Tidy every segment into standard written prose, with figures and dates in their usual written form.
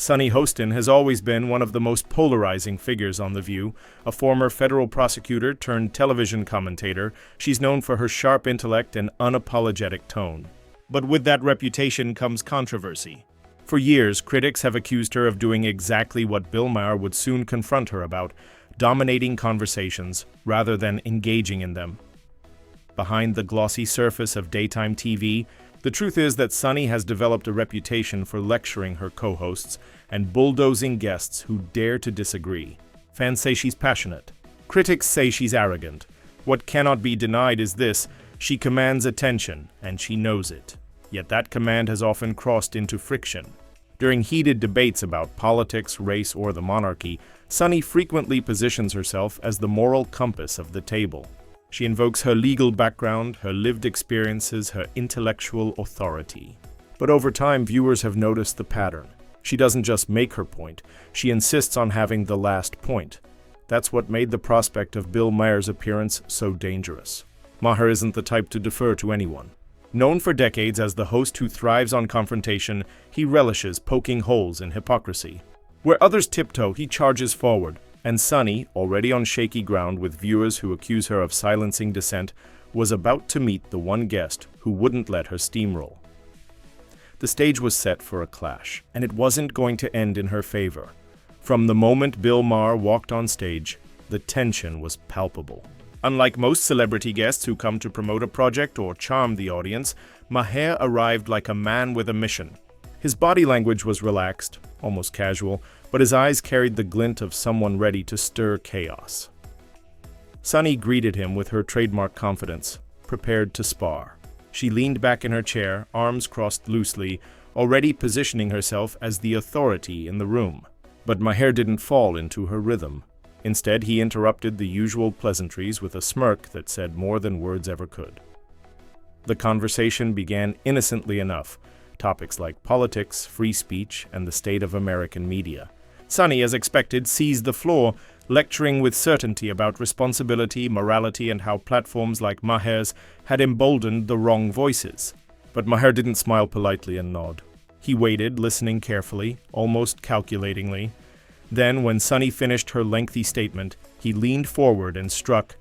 Sunny Hostin has always been one of the most polarizing figures on The View. A former federal prosecutor turned television commentator, she's known for her sharp intellect and unapologetic tone. But with that reputation comes controversy. For years, critics have accused her of doing exactly what Bill Maher would soon confront her about, dominating conversations rather than engaging in them. Behind the glossy surface of daytime TV, the truth is that Sunny has developed a reputation for lecturing her co-hosts and bulldozing guests who dare to disagree. Fans say she's passionate. Critics say she's arrogant. What cannot be denied is this: she commands attention, and she knows it. Yet that command has often crossed into friction. During heated debates about politics, race, or the monarchy, Sunny frequently positions herself as the moral compass of the table. She invokes her legal background, her lived experiences, her intellectual authority. But over time, viewers have noticed the pattern. She doesn't just make her point, she insists on having the last point. That's what made the prospect of Bill Maher's appearance so dangerous. Maher isn't the type to defer to anyone. Known for decades as the host who thrives on confrontation, he relishes poking holes in hypocrisy. Where others tiptoe, he charges forward. And Sunny, already on shaky ground with viewers who accuse her of silencing dissent, was about to meet the one guest who wouldn't let her steamroll. The stage was set for a clash, and it wasn't going to end in her favor. From the moment Bill Maher walked on stage, the tension was palpable. Unlike most celebrity guests who come to promote a project or charm the audience, Maher arrived like a man with a mission. His body language was relaxed, almost casual, but his eyes carried the glint of someone ready to stir chaos. Sunny greeted him with her trademark confidence, prepared to spar. She leaned back in her chair, arms crossed loosely, already positioning herself as the authority in the room. But Maher didn't fall into her rhythm. Instead, he interrupted the usual pleasantries with a smirk that said more than words ever could. The conversation began innocently enough, topics like politics, free speech, and the state of American media. Sunny, as expected, seized the floor, lecturing with certainty about responsibility, morality, and how platforms like Maher's had emboldened the wrong voices. But Maher didn't smile politely and nod. He waited, listening carefully, almost calculatingly. Then, when Sunny finished her lengthy statement, he leaned forward and struck.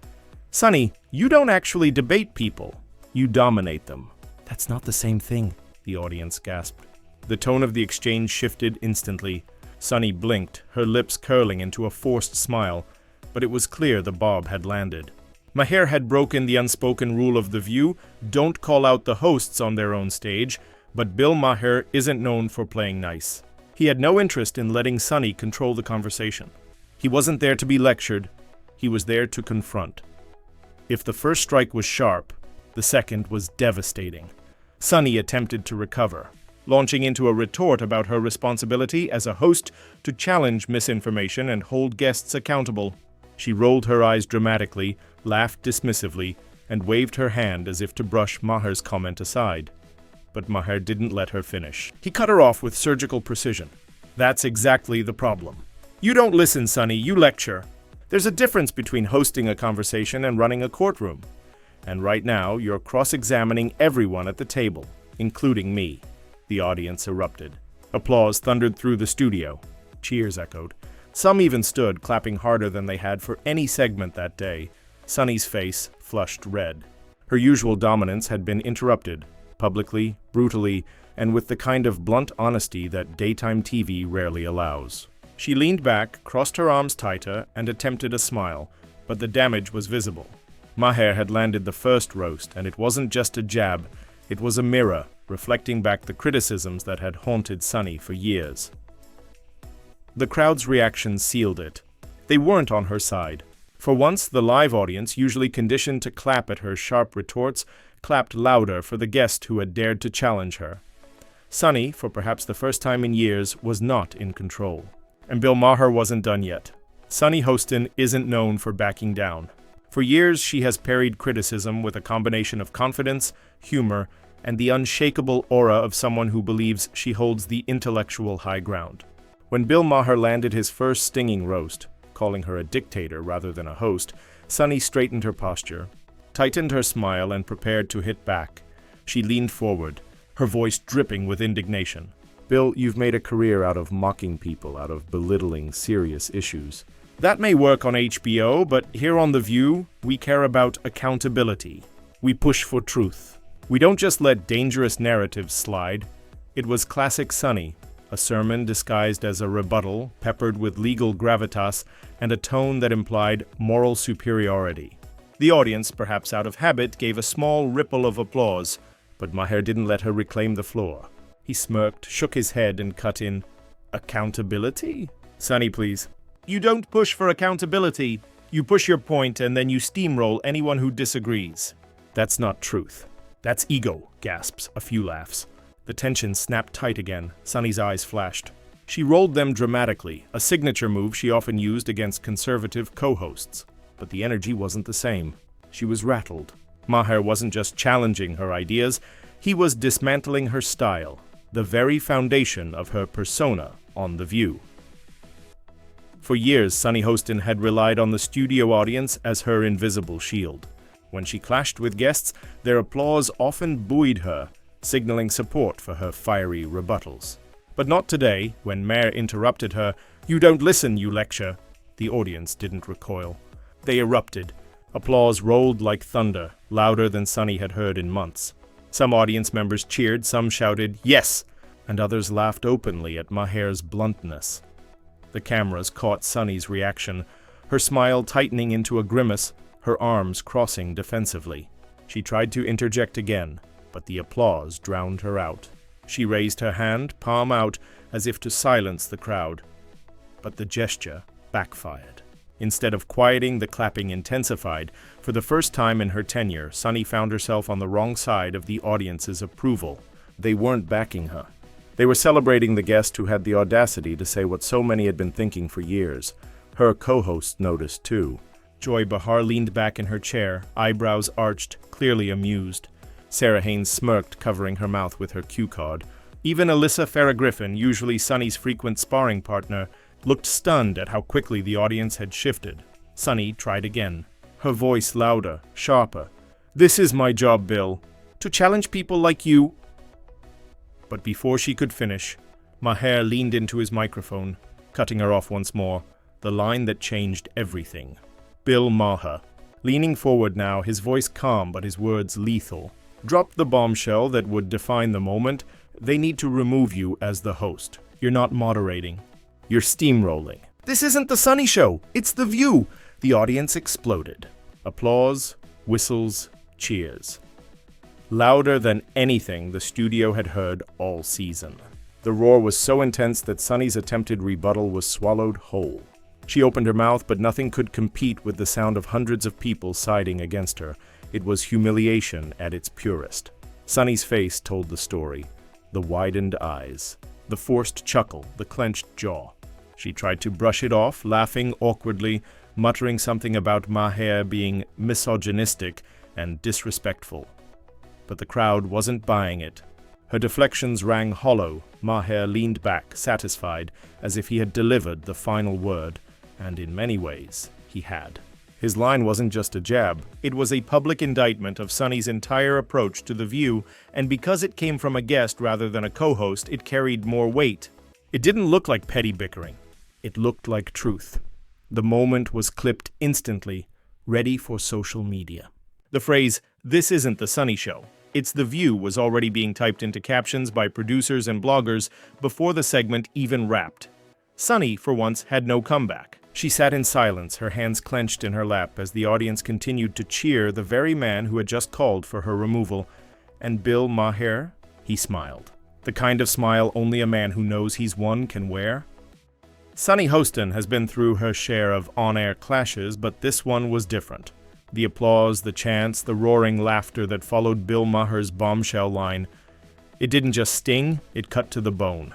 "Sunny, you don't actually debate people. You dominate them." "That's not the same thing," the audience gasped. The tone of the exchange shifted instantly. Sunny blinked, her lips curling into a forced smile, but it was clear the bob had landed. Maher had broken the unspoken rule of The View: don't call out the hosts on their own stage, but Bill Maher isn't known for playing nice. He had no interest in letting Sunny control the conversation. He wasn't there to be lectured, he was there to confront. If the first strike was sharp, the second was devastating. Sunny attempted to recover, launching into a retort about her responsibility as a host to challenge misinformation and hold guests accountable. She rolled her eyes dramatically, laughed dismissively, and waved her hand as if to brush Maher's comment aside. But Maher didn't let her finish. He cut her off with surgical precision. "That's exactly the problem. You don't listen, Sunny, you lecture. There's a difference between hosting a conversation and running a courtroom. And right now, you're cross-examining everyone at the table, including me." The audience erupted. Applause thundered through the studio. Cheers echoed. Some even stood, clapping harder than they had for any segment that day. Sunny's face flushed red. Her usual dominance had been interrupted, publicly, brutally, and with the kind of blunt honesty that daytime TV rarely allows. She leaned back, crossed her arms tighter, and attempted a smile, but the damage was visible. Maher had landed the first roast, and it wasn't just a jab, it was a mirror, reflecting back the criticisms that had haunted Sunny for years. The crowd's reaction sealed it. They weren't on her side. For once, the live audience, usually conditioned to clap at her sharp retorts, clapped louder for the guest who had dared to challenge her. Sunny, for perhaps the first time in years, was not in control. And Bill Maher wasn't done yet. Sunny Hostin isn't known for backing down. For years, she has parried criticism with a combination of confidence, humor, and the unshakable aura of someone who believes she holds the intellectual high ground. When Bill Maher landed his first stinging roast, calling her a dictator rather than a host, Sunny straightened her posture, tightened her smile, and prepared to hit back. She leaned forward, her voice dripping with indignation. Bill, you've made a career out of mocking people, out of belittling serious issues. That may work on HBO, but here on The View, we care about accountability. We push for truth. We don't just let dangerous narratives slide. It was classic Sunny, a sermon disguised as a rebuttal, peppered with legal gravitas and a tone that implied moral superiority. The audience, perhaps out of habit, gave a small ripple of applause, but Maher didn't let her reclaim the floor. He smirked, shook his head, and cut in, "Accountability? Sunny, please. You don't push for accountability. You push your point and then you steamroll anyone who disagrees." "That's not truth. That's ego," gasps a few laughs. The tension snapped tight again. Sunny's eyes flashed. She rolled them dramatically, a signature move she often used against conservative co-hosts. But the energy wasn't the same. She was rattled. Maher wasn't just challenging her ideas, he was dismantling her style, the very foundation of her persona on The View. For years, Sunny Hostin had relied on the studio audience as her invisible shield. When she clashed with guests, their applause often buoyed her, signaling support for her fiery rebuttals. But not today, when Maher interrupted her. "You don't listen, you lecture." The audience didn't recoil. They erupted. Applause rolled like thunder, louder than Sunny had heard in months. Some audience members cheered, some shouted, "Yes!" and others laughed openly at Maher's bluntness. The cameras caught Sunny's reaction, her smile tightening into a grimace, her arms crossing defensively. She tried to interject again, but the applause drowned her out. She raised her hand, palm out, as if to silence the crowd. But the gesture backfired. Instead of quieting, the clapping intensified. For the first time in her tenure, Sunny found herself on the wrong side of the audience's approval. They weren't backing her. They were celebrating the guest who had the audacity to say what so many had been thinking for years. Her co-host noticed too. Joy Behar leaned back in her chair, eyebrows arched, clearly amused. Sarah Haynes smirked, covering her mouth with her cue card. Even Alyssa Farrah-Griffin, usually Sunny's frequent sparring partner, looked stunned at how quickly the audience had shifted. Sunny tried again, her voice louder, sharper. "This is my job, Bill. To challenge people like you." But before she could finish, Maher leaned into his microphone, cutting her off once more, the line that changed everything. Bill Maher. Leaning forward now, his voice calm but his words lethal. "Drop the bombshell that would define the moment. They need to remove you as the host. You're not moderating. You're steamrolling. This isn't the Sunny Show. It's The View." The audience exploded. Applause, whistles, cheers. Louder than anything the studio had heard all season. The roar was so intense that Sunny's attempted rebuttal was swallowed whole. She opened her mouth, but nothing could compete with the sound of hundreds of people siding against her. It was humiliation at its purest. Sunny's face told the story. The widened eyes, the forced chuckle, the clenched jaw. She tried to brush it off, laughing awkwardly, muttering something about Maher being misogynistic and disrespectful. But the crowd wasn't buying it. Her deflections rang hollow. Maher leaned back, satisfied, as if he had delivered the final word, and in many ways, he had. His line wasn't just a jab. It was a public indictment of Sunny's entire approach to The View, and because it came from a guest rather than a co-host, it carried more weight. It didn't look like petty bickering. It looked like truth. The moment was clipped instantly, ready for social media. The phrase, "This isn't the Sunny Show. It's The View," was already being typed into captions by producers and bloggers before the segment even wrapped. Sunny, for once, had no comeback. She sat in silence, her hands clenched in her lap as the audience continued to cheer the very man who had just called for her removal. And Bill Maher? He smiled. The kind of smile only a man who knows he's won can wear. Sunny Hostin has been through her share of on-air clashes, but this one was different. The applause, the chants, the roaring laughter that followed Bill Maher's bombshell line. It didn't just sting, it cut to the bone.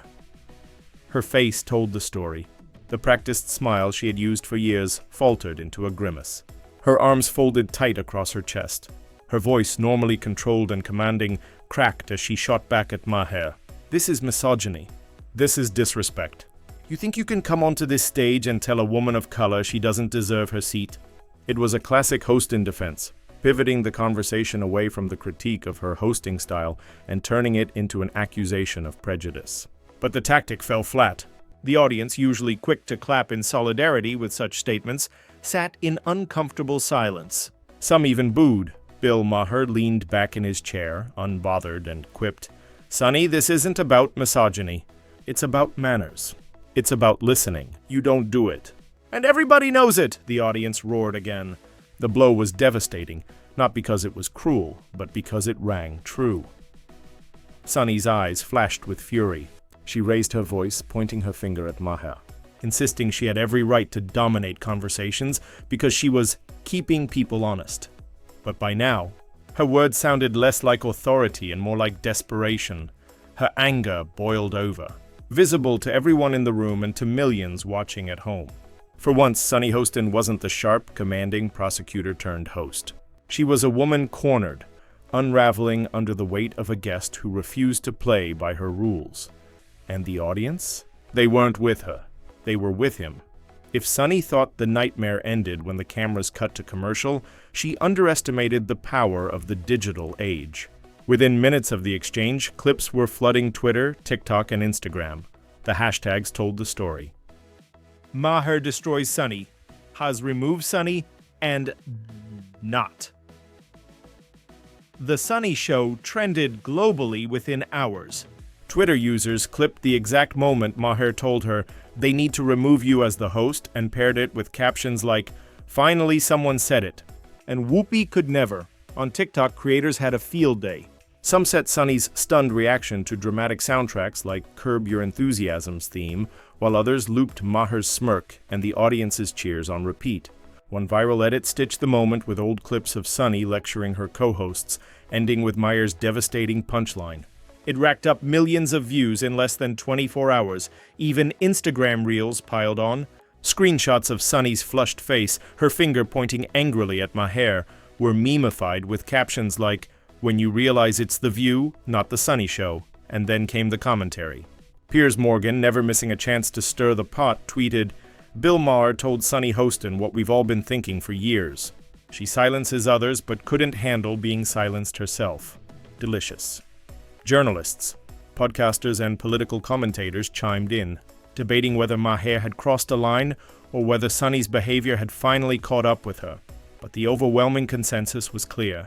Her face told the story. The practiced smile she had used for years faltered into a grimace. Her arms folded tight across her chest. Her voice, normally controlled and commanding, cracked as she shot back at Maher. "This is misogyny. This is disrespect. You think you can come onto this stage and tell a woman of color she doesn't deserve her seat?" It was a classic Hostin defense, pivoting the conversation away from the critique of her hosting style and turning it into an accusation of prejudice. But the tactic fell flat. The audience, usually quick to clap in solidarity with such statements, sat in uncomfortable silence. Some even booed. Bill Maher leaned back in his chair, unbothered, and quipped, "Sonny, this isn't about misogyny. It's about manners. It's about listening. You don't do it." "And everybody knows it!" the audience roared again. The blow was devastating, not because it was cruel, but because it rang true. Sonny's eyes flashed with fury. She raised her voice, pointing her finger at Maher, insisting she had every right to dominate conversations because she was keeping people honest. But by now, her words sounded less like authority and more like desperation. Her anger boiled over, visible to everyone in the room and to millions watching at home. For once, Sonny Hostin wasn't the sharp, commanding prosecutor turned host. She was a woman cornered, unraveling under the weight of a guest who refused to play by her rules. And the audience? They weren't with her. They were with him. If Sonny thought the nightmare ended when the cameras cut to commercial, she underestimated the power of the digital age. Within minutes of the exchange, clips were flooding Twitter, TikTok, and Instagram. The hashtags told the story. Maher destroys Sonny, has removed Sonny, and not. The Sonny show trended globally within hours. Twitter users clipped the exact moment Maher told her they need to remove you as the host and paired it with captions like, "Finally someone said it," and "Whoopi could never." On TikTok, creators had a field day. Some set Sonny's stunned reaction to dramatic soundtracks like Curb Your Enthusiasm's theme, while others looped Maher's smirk and the audience's cheers on repeat. One viral edit stitched the moment with old clips of Sonny lecturing her co-hosts, ending with Maher's devastating punchline. It racked up millions of views in less than 24 hours. Even Instagram reels piled on. Screenshots of Sonny's flushed face, her finger pointing angrily at Maher, were memified with captions like, "When you realize it's The View, not The Sonny Show," and then came the commentary. Piers Morgan, never missing a chance to stir the pot, tweeted, "Bill Maher told Sonny Hostin what we've all been thinking for years. She silences others but couldn't handle being silenced herself. Delicious." Journalists, podcasters, and political commentators chimed in, debating whether Maher had crossed a line or whether Sonny's behavior had finally caught up with her. But the overwhelming consensus was clear.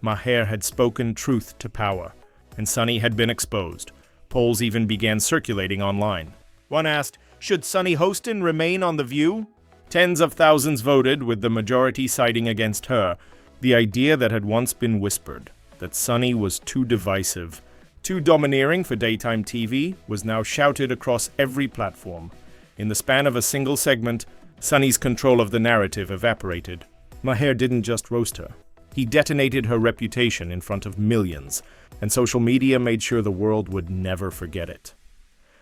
Maher had spoken truth to power, and Sonny had been exposed. Polls even began circulating online. One asked, "Should Sonny Hostin remain on The View?" Tens of thousands voted, with the majority siding against her. The idea that had once been whispered, that Sonny was too divisive, too domineering for daytime TV, was now shouted across every platform. In the span of a single segment, Sonny's control of the narrative evaporated. Maher didn't just roast her. He detonated her reputation in front of millions, and social media made sure the world would never forget it.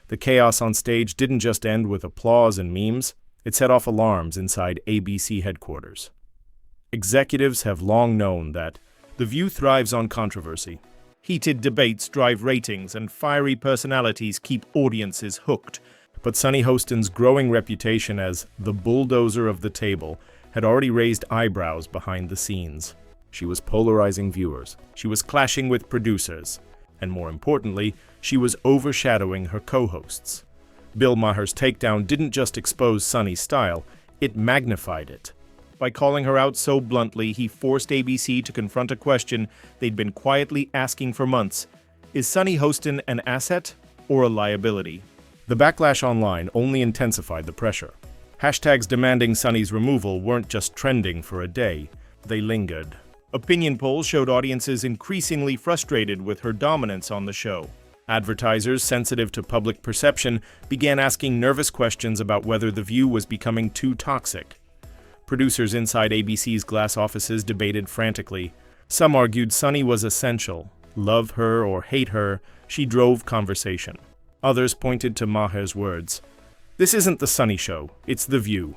The chaos on stage didn't just end with applause and memes, it set off alarms inside ABC headquarters. Executives have long known that The View thrives on controversy. Heated debates drive ratings, and fiery personalities keep audiences hooked. But Sonny Hostin's growing reputation as the bulldozer of the table had already raised eyebrows behind the scenes. She was polarizing viewers. She was clashing with producers. And more importantly, she was overshadowing her co-hosts. Bill Maher's takedown didn't just expose Sonny's style, it magnified it. By calling her out so bluntly, he forced ABC to confront a question they'd been quietly asking for months. Is Sonny Hostin an asset or a liability? The backlash online only intensified the pressure. Hashtags demanding Sonny's removal weren't just trending for a day, they lingered. Opinion polls showed audiences increasingly frustrated with her dominance on the show. Advertisers, sensitive to public perception, began asking nervous questions about whether The View was becoming too toxic. Producers inside ABC's glass offices debated frantically. Some argued Sonny was essential. Love her or hate her, she drove conversation. Others pointed to Maher's words. "This isn't The Sonny Show, it's The View."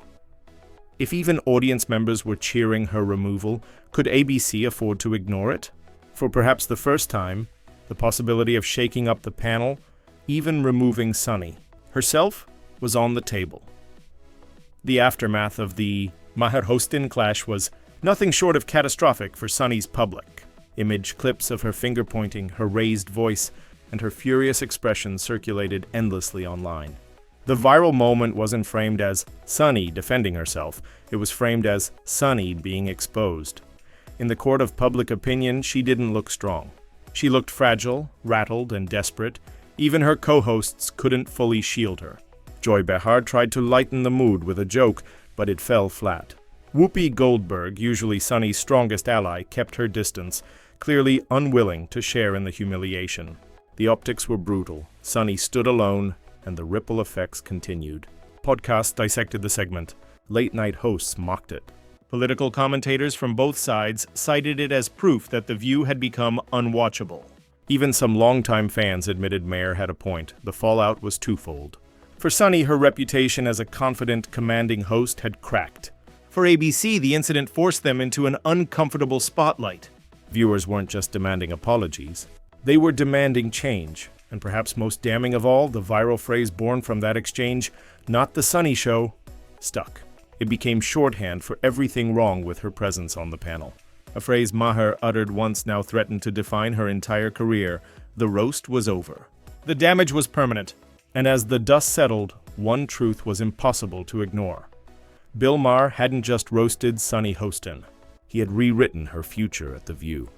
If even audience members were cheering her removal, could ABC afford to ignore it? For perhaps the first time, the possibility of shaking up the panel, even removing Sonny herself, was on the table. The aftermath of the Maher-Hostin clash was nothing short of catastrophic for Sonny's public. Image clips of her finger-pointing, her raised voice, and her furious expression circulated endlessly online. The viral moment wasn't framed as Sunny defending herself, it was framed as Sunny being exposed. In the court of public opinion, she didn't look strong. She looked fragile, rattled, and desperate. Even her co-hosts couldn't fully shield her. Joy Behar tried to lighten the mood with a joke, but it fell flat. Whoopi Goldberg, usually Sunny's strongest ally, kept her distance, clearly unwilling to share in the humiliation. The optics were brutal. Sunny stood alone, and the ripple effects continued. Podcasts dissected the segment. Late-night hosts mocked it. Political commentators from both sides cited it as proof that The View had become unwatchable. Even some longtime fans admitted Maher had a point. The fallout was twofold. For Sunny, her reputation as a confident, commanding host had cracked. For ABC, the incident forced them into an uncomfortable spotlight. Viewers weren't just demanding apologies. They were demanding change. And perhaps most damning of all, the viral phrase born from that exchange, "Not the Sunny Show," stuck. It became shorthand for everything wrong with her presence on the panel. A phrase Maher uttered once now threatened to define her entire career. The roast was over. The damage was permanent. And as the dust settled, one truth was impossible to ignore. Bill Maher hadn't just roasted Sunny Hostin. He had rewritten her future at The View.